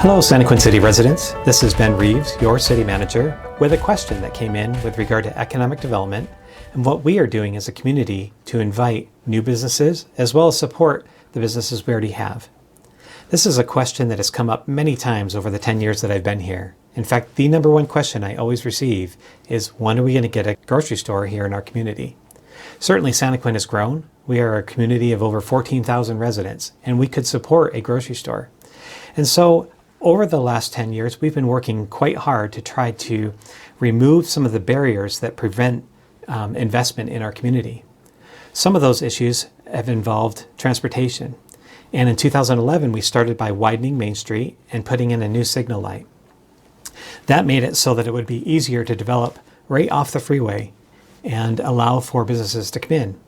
Hello, Santaquin City residents. This is Ben Reeves, your city manager, with a question that came in with regard to economic development and what we are doing as a community to invite new businesses as well as support the businesses we already have. This is a question that has come up many times over the 10 years that I've been here. In fact, the number one question I always receive is, when are we going to get a grocery store here in our community? Certainly, Santaquin has grown. We are a community of over 14,000 residents, and we could support a grocery store. And so, over the last 10 years, we've been working quite hard to try to remove some of the barriers that prevent investment in our community. Some of those issues have involved transportation. And in 2011, we started by widening Main Street and putting in a new signal light. That made it so that it would be easier to develop right off the freeway and allow for businesses to come in.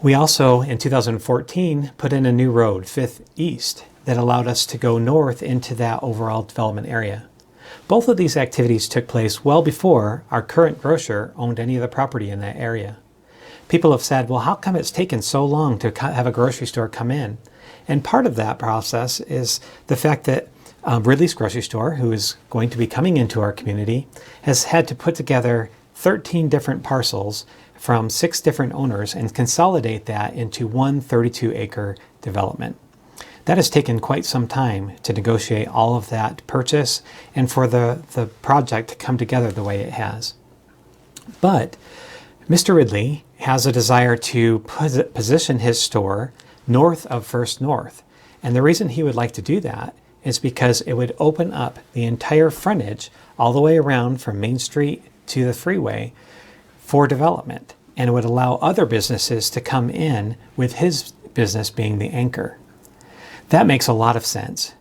We also, in 2014, put in a new road, 5th East, that allowed us to go north into that overall development area. Both of these activities took place well before our current grocer owned any of the property in that area. People have said, well, how come it's taken so long to have a grocery store come in? And part of that process is the fact that Ridley's grocery store, who is going to be coming into our community, has had to put together 13 different parcels from 6 different owners and consolidate that into one 32-acre development. That has taken quite some time to negotiate all of that purchase and for the project to come together the way it has. But Mr. Ridley has a desire to position his store north of First North. And the reason he would like to do that is because it would open up the entire frontage all the way around from Main Street to the freeway for development. And it would allow other businesses to come in with his business being the anchor. That makes a lot of sense.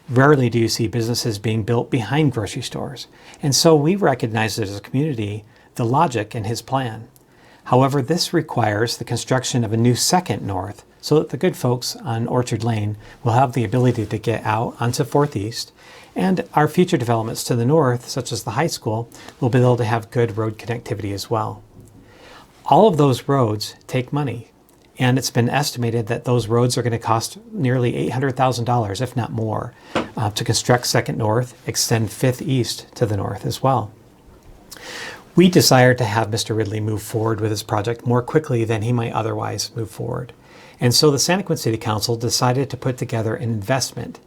Rarely do you see businesses being built behind grocery stores. And so we recognize as a community the logic in his plan. However, this requires the construction of a new 2nd North so that the good folks on Orchard Lane will have the ability to get out onto 4th East, and our future developments to the north, such as the high school, will be able to have good road connectivity as well. All of those roads take money. And it's been estimated that those roads are going to cost nearly $800,000, if not more, to construct 2nd North, extend 5th East to the north as well. We desire to have Mr. Ridley move forward with his project more quickly than he might otherwise move forward. And so the Santaquin City Council decided to put together an investment,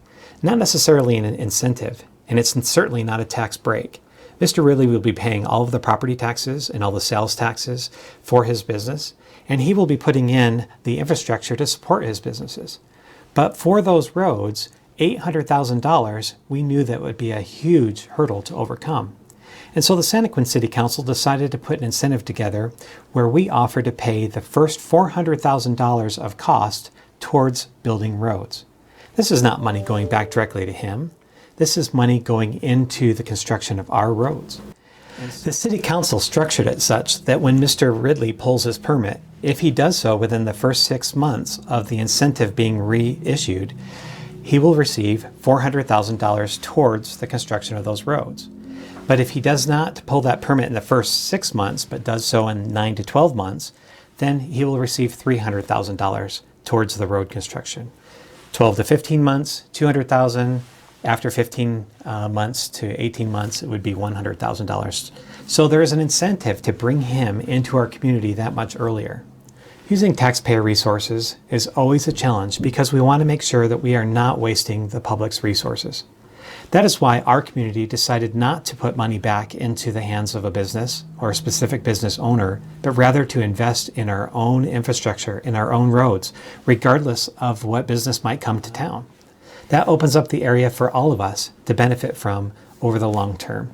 not necessarily an incentive, and it's certainly not a tax break. Mr. Ridley will be paying all of the property taxes and all the sales taxes for his business, and he will be putting in the infrastructure to support his businesses. But for those roads, $800,000, we knew that would be a huge hurdle to overcome. And so the Santaquin City Council decided to put an incentive together where we offered to pay the first $400,000 of cost towards building roads. This is not money going back directly to him. This is money going into the construction of our roads. The City Council structured it such that when Mr. Ridley pulls his permit, if he does so within the first 6 months of the incentive being reissued, he will receive $400,000 towards the construction of those roads. But if he does not pull that permit in the first 6 months, but does so in 9 to 12 months, then he will receive $300,000 towards the road construction. 12 to 15 months, $200,000. After 15 months to 18 months, it would be $100,000. So there is an incentive to bring him into our community that much earlier. Using taxpayer resources is always a challenge because we want to make sure that we are not wasting the public's resources. That is why our community decided not to put money back into the hands of a business or a specific business owner, but rather to invest in our own infrastructure, in our own roads, regardless of what business might come to town. That opens up the area for all of us to benefit from over the long term.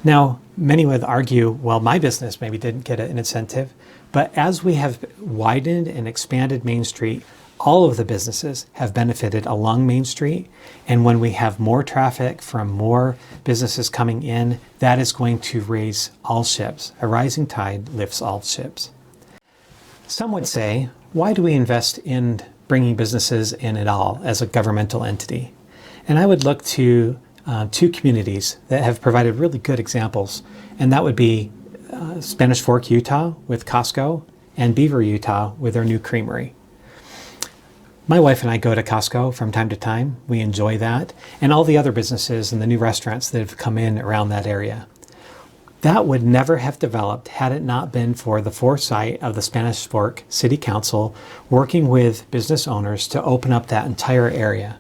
Now, many would argue, well, my business maybe didn't get an incentive, but as we have widened and expanded Main Street, all of the businesses have benefited along Main Street. And when we have more traffic from more businesses coming in, that is going to raise all ships. A rising tide lifts all ships. Some would say, why do we invest in bringing businesses in at all as a governmental entity? And I would look to 2 communities that have provided really good examples, and that would be Spanish Fork, Utah with Costco, and Beaver, Utah with their new creamery. My wife and I go to Costco from time to time. We enjoy that, and all the other businesses and the new restaurants that have come in around that area. That would never have developed had it not been for the foresight of the Spanish Fork City Council working with business owners to open up that entire area.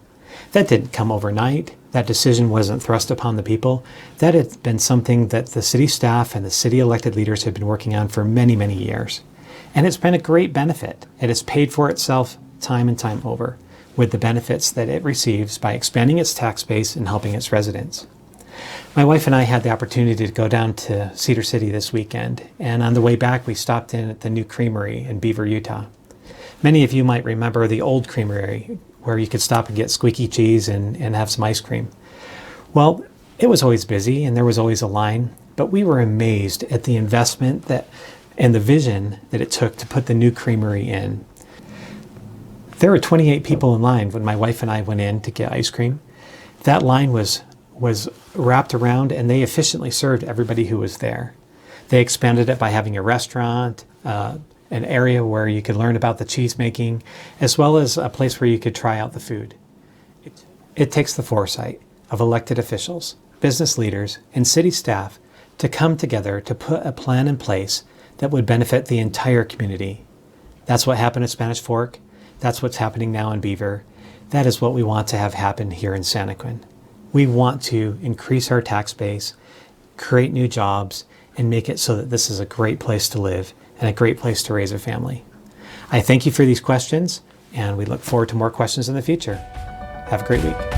That didn't come overnight. That decision wasn't thrust upon the people. That had been something that the city staff and the city elected leaders had been working on for many, many years. And it's been a great benefit. It has paid for itself time and time over with the benefits that it receives by expanding its tax base and helping its residents. My wife and I had the opportunity to go down to Cedar City this weekend, and on the way back we stopped in at the new creamery in Beaver, Utah. Many of you might remember the old creamery where you could stop and get squeaky cheese and have some ice cream. Well, it was always busy and there was always a line, but we were amazed at the investment and the vision that it took to put the new creamery in. There were 28 people in line when my wife and I went in to get ice cream. That line was wrapped around, and they efficiently served everybody who was there. They expanded it by having a restaurant, an area where you could learn about the cheese making, as well as a place where you could try out the food. It takes the foresight of elected officials, business leaders, and city staff to come together to put a plan in place that would benefit the entire community. That's what happened at Spanish Fork. That's what's happening now in Beaver. That is what we want to have happen here in Santaquin. We want to increase our tax base, create new jobs, and make it so that this is a great place to live and a great place to raise a family. I thank you for these questions, and we look forward to more questions in the future. Have a great week.